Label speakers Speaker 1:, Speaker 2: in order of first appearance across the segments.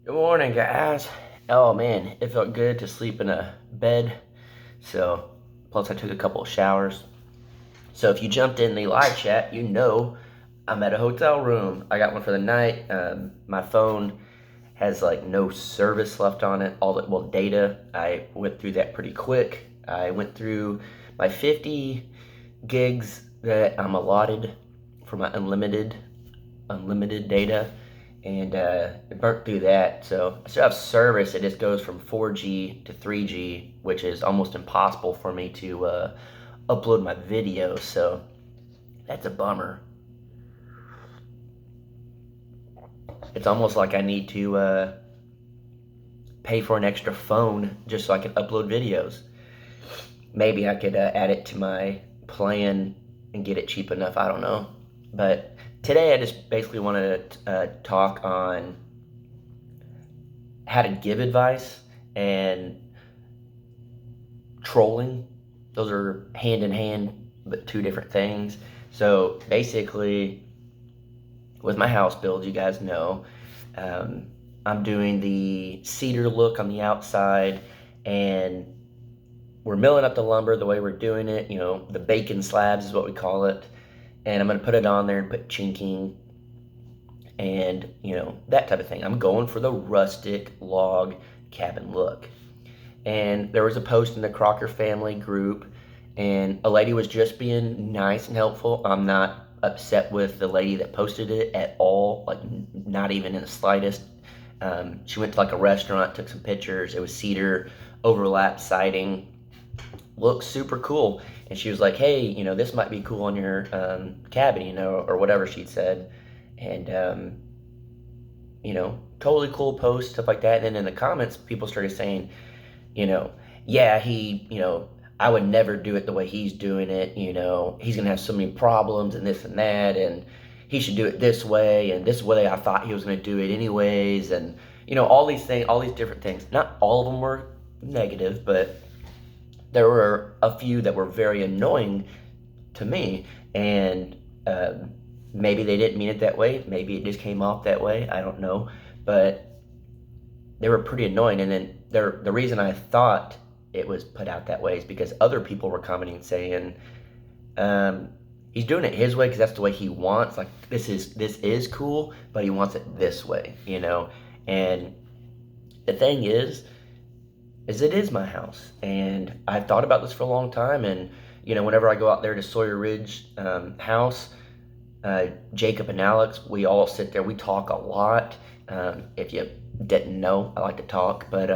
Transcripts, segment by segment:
Speaker 1: Good morning, guys. Oh man, it felt good to sleep in a bed. So, plus I took a couple of showers. So, if you jumped in the live chat, you know I'm at a hotel room. I got one for the night. My phone has like no service left on it. Data. I went through that pretty quick. I went through my 50 gigs that I'm allotted for my unlimited data, and burnt through that. So I still have service. It just goes from 4G to 3G, which is almost impossible for me to upload my videos. So that's a bummer. It's almost like I need to pay for an extra phone just so I can upload videos. Maybe I could add it to my plan and get it cheap enough. I don't know. But today I just basically wanted to talk on how to give advice and trolling. Those are hand in hand, but two different things. So basically, with my house build, you guys know, I'm doing the cedar look on the outside, and we're milling up the lumber the way we're doing it. You know, the bacon slabs is what we call it. And I'm going to put it on there and put chinking and, that type of thing. I'm going for the rustic log cabin look. And there was a post in the Crocker family group, and a lady was just being nice and helpful. I'm not upset with the lady that posted it at all, like not even in the slightest. She went to like a restaurant, took some pictures. It was cedar overlap siding, looks super cool. And she was like, hey, this might be cool on your cabin, or whatever she'd said. And totally cool post, stuff like that. And then in the comments, people started saying, yeah, I would never do it the way he's doing it. He's going to have so many problems and this and that. And he should do it this way. And this way I thought he was going to do it anyways. And, all these things, all these different things. Not all of them were negative, but there were a few that were very annoying to me. And maybe they didn't mean it that way. Maybe it just came off that way. I don't know. But they were pretty annoying. And then the reason I thought it was put out that way is because other people were commenting saying, he's doing it his way because that's the way he wants. Like, this is cool, but he wants it this way, And the thing is it is my house. And I've thought about this for a long time. And, whenever I go out there to Sawyer Ridge house, Jacob and Alex, we all sit there. We talk a lot. If you didn't know, I like to talk. But,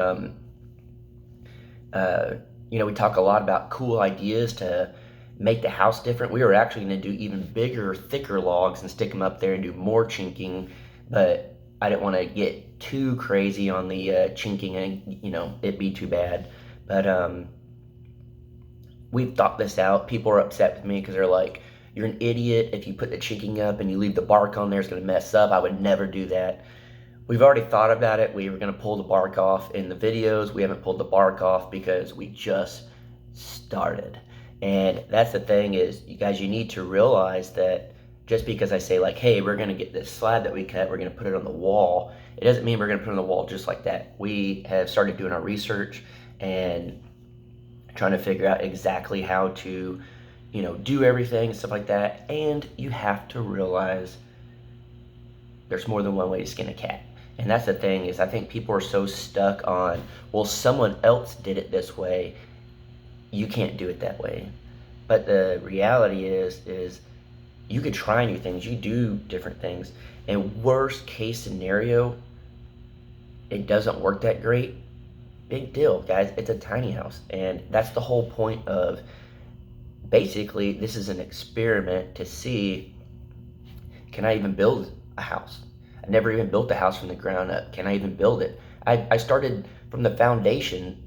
Speaker 1: we talk a lot about cool ideas to make the house different. We were actually going to do even bigger, thicker logs and stick them up there and do more chinking. But I didn't want to get too crazy on the chinking and, it'd be too bad. But we've thought this out. People are upset with me because they're like, you're an idiot if you put the chinking up and you leave the bark on there, it's going to mess up. I would never do that. We've already thought about it. We were going to pull the bark off in the videos. We haven't pulled the bark off because we just started. And that's the thing is, you guys, you need to realize that just because I say like, hey, we're going to get this slab that we cut, we're going to put it on the wall, it doesn't mean we're going to put it on the wall just like that. We have started doing our research and trying to figure out exactly how to, do everything and stuff like that. And you have to realize there's more than one way to skin a cat. And that's the thing is, I think people are so stuck on, well, someone else did it this way, you can't do it that way. But the reality is you could try new things, you do different things, and worst case scenario, it doesn't work that great. Big deal, guys. It's a tiny house, and that's the whole point of, basically, this is an experiment to see, can I even build a house? I never even built a house from the ground up. Can I even build it? I started from the foundation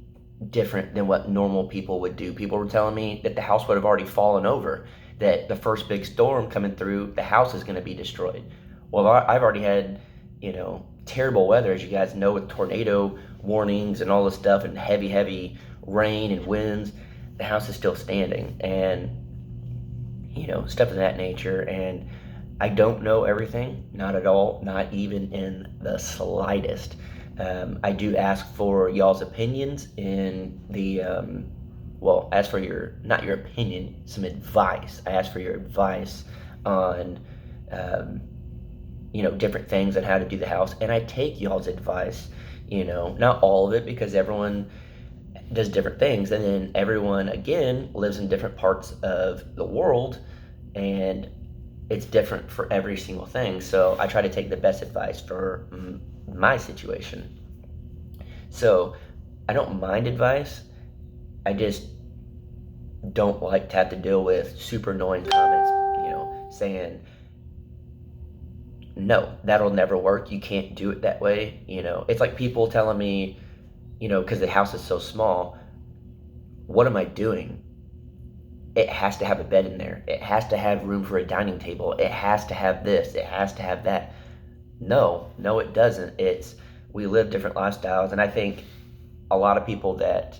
Speaker 1: different than what normal people would do. People were telling me that the house would have already fallen over, that the first big storm coming through, the house is going to be destroyed. Well, I've already had, terrible weather, as you guys know, with tornado warnings and all this stuff and heavy rain and winds. The house is still standing, and, stuff of that nature. And I don't know everything, not at all, not even in the slightest. I do ask for y'all's opinions in the, well, as for not your opinion, some advice. I ask for your advice on, um, different things on how to do the house. And I take y'all's advice, not all of it, because everyone does different things. And then everyone, again, lives in different parts of the world. And it's different for every single thing. So I try to take the best advice for my situation. So I don't mind advice. I just don't like to have to deal with super annoying comments, saying, no, that'll never work. You can't do it that way. It's like people telling me, because the house is so small, what am I doing? It has to have a bed in there. It has to have room for a dining table. It has to have this. It has to have that. No, it doesn't. We live different lifestyles. And I think a lot of people that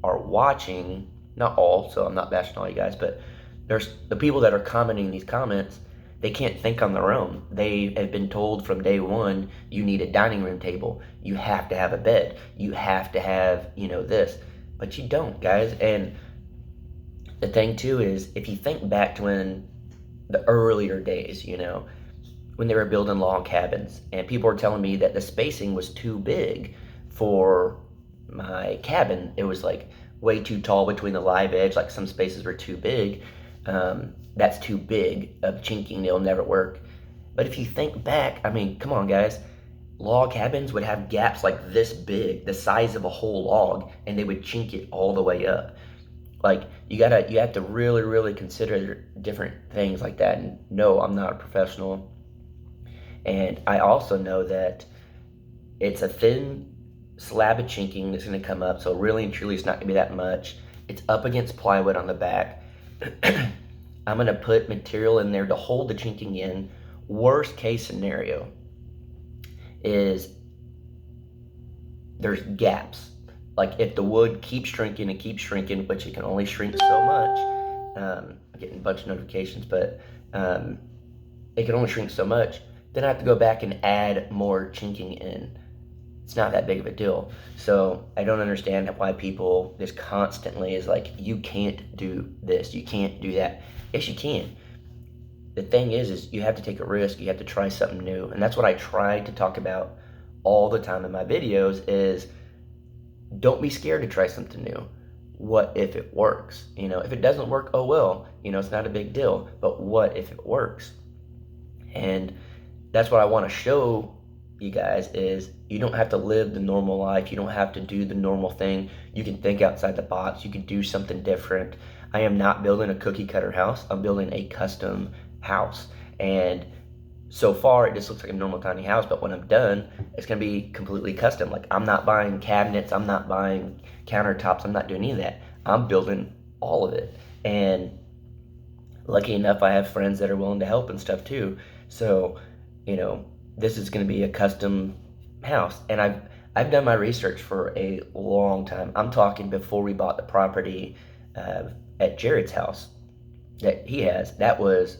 Speaker 1: are watching, not all, so I'm not bashing all you guys, but there's the people that are commenting these comments, they can't think on their own. They have been told from day one, you need a dining room table. You have to have a bed. You have to have, this. But you don't, guys. And the thing too is, if you think back to when the earlier days, when they were building log cabins, and people were telling me that the spacing was too big for my cabin. It was like way too tall between the live edge, like some spaces were too big. That's too big of chinking, it'll never work. But if you think back, I mean, come on guys, log cabins would have gaps like this big, the size of a whole log, and they would chink it all the way up. Like, you have to really, really consider different things like that. And no, I'm not a professional. And I also know that it's a thin slab of chinking that's going to come up, so really and truly it's not going to be that much. It's up against plywood on the back. I'm going to put material in there to hold the chinking in. Worst case scenario is there's gaps. Like, if the wood keeps shrinking and keeps shrinking, which it can only shrink so much, I'm getting a bunch of notifications, but it can only shrink so much, then I have to go back and add more chinking in. It's not that big of a deal. So I don't understand why people just constantly is like, you can't do this, you can't do that. Yes, you can. The thing is you have to take a risk, you have to try something new. And that's what I try to talk about all the time in my videos is, don't be scared to try something new. What if it works? If it doesn't work, oh well, it's not a big deal. But what if it works? And that's what I want to show you guys is you don't have to live the normal life. You don't have to do the normal thing. You can think outside the box. You can do something different. I am not building a cookie cutter house. I'm building a custom house. And so far, it just looks like a normal tiny house, but when I'm done, it's going to be completely custom. Like, I'm not buying cabinets, I'm not buying countertops, I'm not doing any of that. I'm building all of it. And lucky enough, I have friends that are willing to help and stuff too. So, this is going to be a custom house. And I've done my research for a long time. I'm talking before we bought the property at Jared's house that he has. That was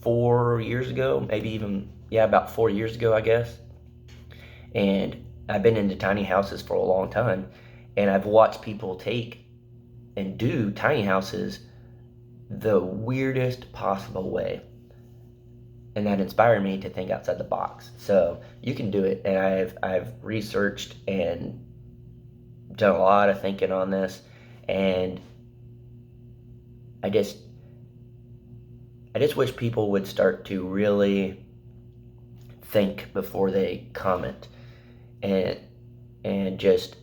Speaker 1: 4 years ago, maybe even, about 4 years ago, I guess. And I've been into tiny houses for a long time, and I've watched people take and do tiny houses the weirdest possible way. And that inspired me to think outside the box. So you can do it, and I've researched and done a lot of thinking on this, and I just wish people would start to really think before they comment and just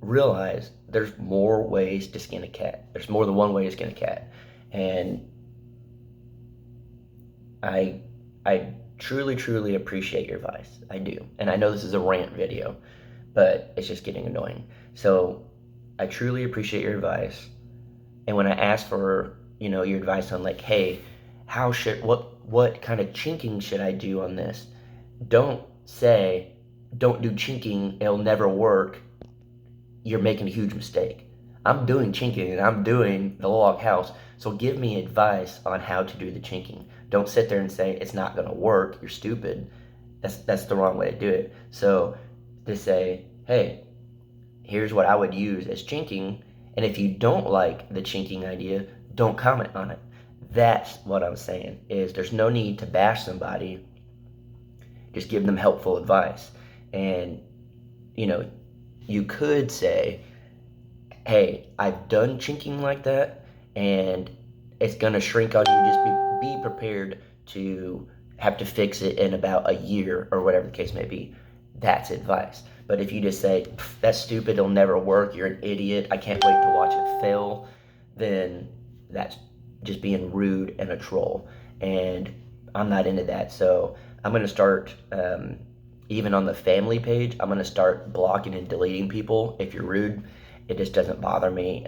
Speaker 1: realize there's more ways to skin a cat. There's more than one way to skin a cat. And I truly, truly appreciate your advice. I do. And I know this is a rant video, but it's just getting annoying. So I truly appreciate your advice. And when I ask for, your advice on like, hey, what kind of chinking should I do on this? Don't say, don't do chinking, it'll never work. You're making a huge mistake. I'm doing chinking and I'm doing the log house. So give me advice on how to do the chinking. Don't sit there and say it's not gonna work, you're stupid. That's the wrong way to do it. So to say, hey, here's what I would use as chinking, and if you don't like the chinking idea, don't comment on it. That's what I'm saying, is there's no need to bash somebody. Just give them helpful advice. And, you could say, hey, I've done chinking like that, and it's going to shrink on you. Just be prepared to have to fix it in about a year or whatever the case may be. That's advice. But if you just say, that's stupid, it'll never work, you're an idiot, I can't wait to watch it fail, then that's just being rude and a troll. And I'm not into that. So I'm going to start, even on the family page, I'm going to start blocking and deleting people. If you're rude, it just doesn't bother me.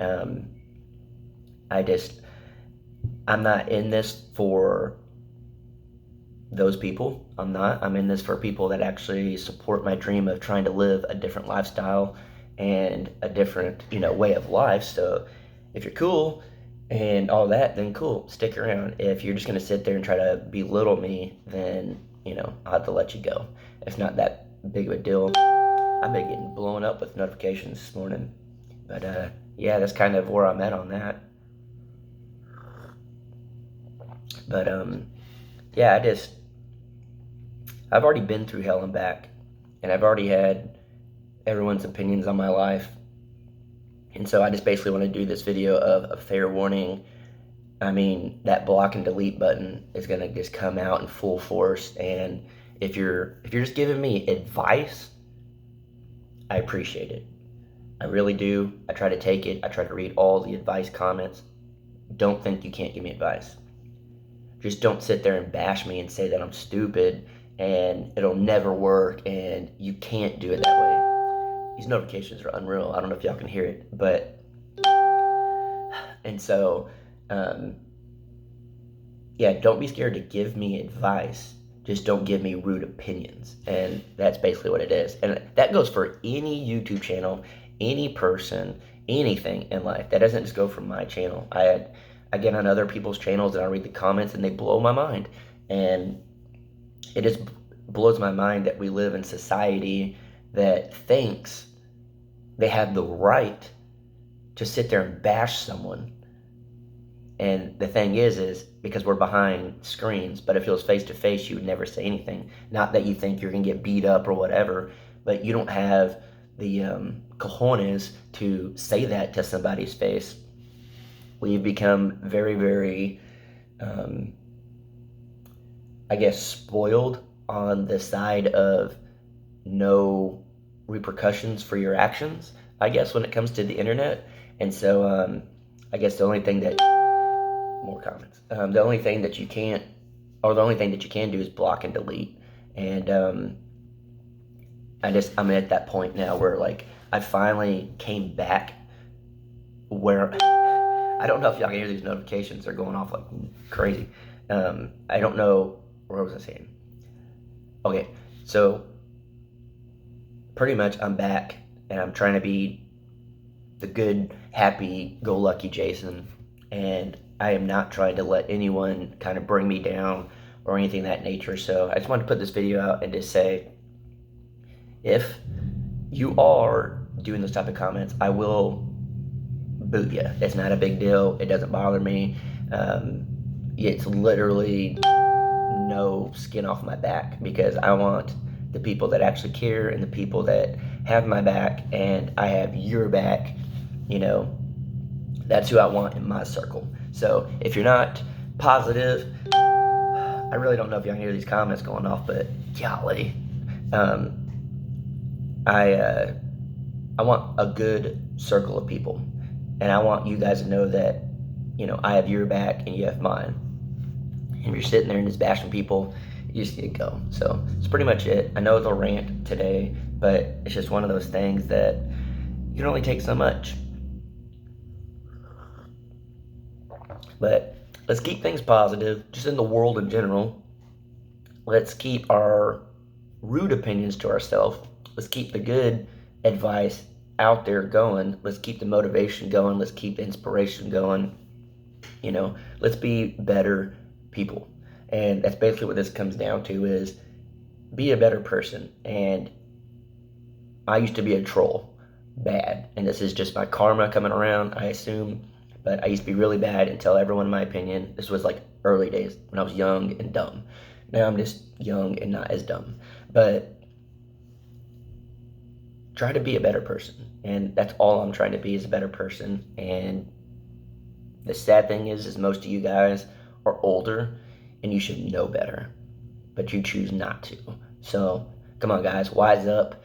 Speaker 1: I'm not in this for those people. I'm in this for people that actually support my dream of trying to live a different lifestyle and a different, way of life. So if you're cool and all that, then cool, stick around. If you're just going to sit there and try to belittle me, then, I'll have to let you go. It's not that big of a deal. I've been getting blown up with notifications this morning. But, yeah, that's kind of where I'm at on that. But, yeah, I've already been through hell and back, and I've already had everyone's opinions on my life. And so I just basically want to do this video of a fair warning. I mean, that block and delete button is going to just come out in full force. And if you're just giving me advice, I appreciate it. I really do. I try to take it. I try to read all the advice comments. Don't think you can't give me advice. Just don't sit there and bash me and say that I'm stupid and it'll never work and you can't do it that way. These notifications are unreal. I don't know if y'all can hear it, but, and so, yeah, don't be scared to give me advice. Just don't give me rude opinions. And that's basically what it is. And that goes for any YouTube channel, any person, anything in life. That doesn't just go for my channel. I get on other people's channels and I read the comments and they blow my mind. And it just blows my mind that we live in society that thinks they have the right to sit there and bash someone. And the thing is because we're behind screens, but if it was face to face, you would never say anything. Not that you think you're gonna get beat up or whatever, but you don't have the cojones to say that to somebody's face. We've become very, very, spoiled on the side of no repercussions for your actions, when it comes to the internet. And so, the only thing that, more comments, the only thing that you can do is block and delete. And I'm at that point now where, I finally came back where, I don't know if y'all can hear these notifications. They're going off like crazy. I don't know, where was I saying? Okay, so pretty much I'm back and I'm trying to be the good, happy, go lucky Jason. And I am not trying to let anyone kind of bring me down or anything of that nature. So I just wanted to put this video out and just say, if you are doing those type of comments, I will boot you. It's not a big deal. It doesn't bother me. It's literally no skin off my back, because I want the people that actually care and the people that have my back, and I have your back. That's who I want in my circle. So if you're not positive, I really don't know if y'all can hear these comments going off, but golly, I want a good circle of people. And I want you guys to know that, I have your back and you have mine. And if you're sitting there and just bashing people, you just need to go. So that's pretty much it. I know it's a rant today, but it's just one of those things that you can only take so much. But let's keep things positive, just in the world in general. Let's keep our rude opinions to ourselves. Let's keep the good advice out there going. Let's keep the motivation going. Let's keep the inspiration going. Let's be better people. And that's basically what this comes down to, is be a better person. And I used to be a troll, bad, and this is just my karma coming around, I assume. But I used to be really bad and tell everyone my opinion. This was like early days when I was young and dumb. Now I'm just young and not as dumb. But try to be a better person, and that's all I'm trying to be, is a better person. And the sad thing is most of you guys are older and you should know better, but you choose not to. So come on, guys, wise up.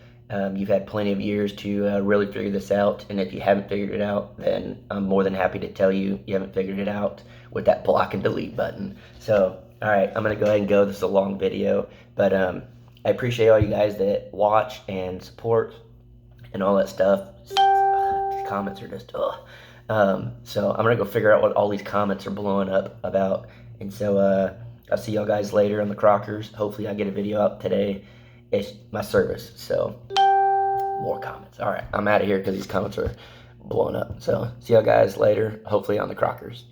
Speaker 1: You've had plenty of years to really figure this out, and if you haven't figured it out, then I'm more than happy to tell you you haven't figured it out with that block and delete button. So, all right, I'm gonna go ahead and go. This is a long video, but I appreciate all you guys that watch and support and all that stuff. These comments are just so I'm gonna go figure out what all these comments are blowing up about, and so I'll see y'all guys later on the Crockers. Hopefully I get a video up today. It's my service, so more comments. All right, I'm out of here because these comments are blowing up. So see y'all guys later, hopefully on the Crockers.